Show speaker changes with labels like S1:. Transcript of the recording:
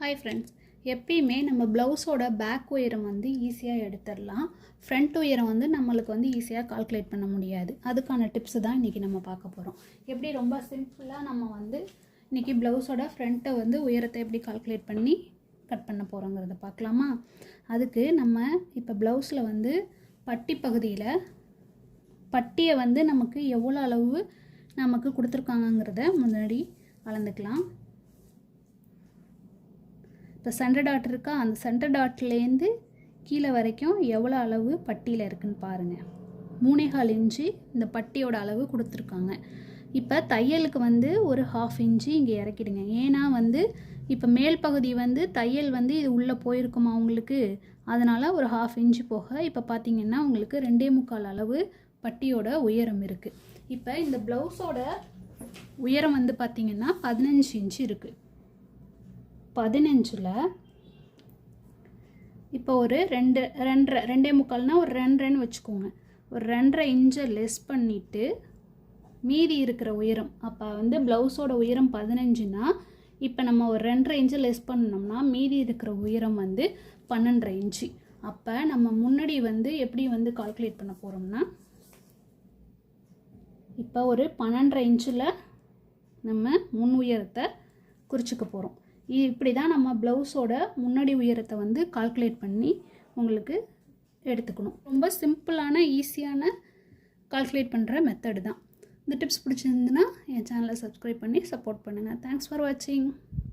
S1: Hi friends, எப்பயுமே நம்ம ப்ளவுஸோட பேக் உயரம் வந்து ஈஸியாக எடுத்துடலாம். ஃப்ரண்ட் உயரம் வந்து நம்மளுக்கு வந்து ஈஸியாக கால்குலேட் பண்ண முடியாது. அதுக்கான டிப்ஸு தான் இன்றைக்கி நம்ம பார்க்க போகிறோம். எப்படி ரொம்ப சிம்பிளாக நம்ம வந்து இன்றைக்கி ப்ளவுஸோட ஃப்ரண்ட்டை வந்து உயரத்தை எப்படி கால்குலேட் பண்ணி கட் பண்ண போகிறோங்கிறத பார்க்கலாமா? அதுக்கு நம்ம இப்போ ப்ளவுஸில் வந்து பட்டி பகுதியில் பட்டியை வந்து நமக்கு எவ்வளோ அளவு நமக்கு கொடுத்துருக்காங்கங்கிறத முன்னாடி அளந்துக்கலாம். இப்போ சென்டர் டாட் இருக்கா, அந்த சென்டர் டாட்லேருந்து கீழே வரைக்கும் எவ்வளோ அளவு பட்டியில் இருக்குதுன்னு பாருங்கள். 3.25 இன்ச்சு இந்த பட்டியோட அளவு கொடுத்துருக்காங்க. இப்போ தையலுக்கு வந்து ஒரு 1/2 இன்ச்சு இங்கே இறக்கிடுங்க. ஏன்னா வந்து இப்போ மேல் பகுதி வந்து தையல் வந்து இது உள்ளே போயிருக்குமா உங்களுக்கு, அதனால் ஒரு 1/2 இன்ச்சு போக இப்போ பார்த்திங்கன்னா உங்களுக்கு 2.25 அளவு பட்டியோட உயரம் இருக்குது. இப்போ இந்த ப்ளவுஸோட உயரம் வந்து பார்த்திங்கன்னா 15 இன்ச்சு இருக்குது. 15ல் இப்போ ஒரு 2.25னா ஒரு 2.5 வச்சுக்கோங்க. ஒரு 2.5 இன்ச்சை லெஸ் பண்ணிவிட்டு மீதி இருக்கிற உயரம், அப்போ வந்து ப்ளவுஸோட உயரம் 15னா இப்போ நம்ம ஒரு 2.5 இன்ச்சை லெஸ் பண்ணோம்னா மீதி இருக்கிற உயரம் வந்து 12.5 இன்ச்சு. அப்போ நம்ம முன்னாடி வந்து எப்படி வந்து கால்குலேட் பண்ண போகிறோம்னா, இப்போ ஒரு 12.5 இன்ச்சில் நம்ம முன் உயரத்தை குறிச்சிக்க போகிறோம். இப்படி தான் நம்ம ப்ளவுஸோட முன்னாடி உயரத்தை வந்து கால்குலேட் பண்ணி உங்களுக்கு எடுத்துக்கணும். ரொம்ப சிம்பிளான ஈஸியான கால்குலேட் பண்ணுற மெத்தடு தான். இந்த டிப்ஸ் பிடிச்சிருந்துன்னா என் சேனலை சப்ஸ்கிரைப் பண்ணி சப்போர்ட் பண்ணுங்கள். தேங்க்ஸ் ஃபார் வாட்சிங்.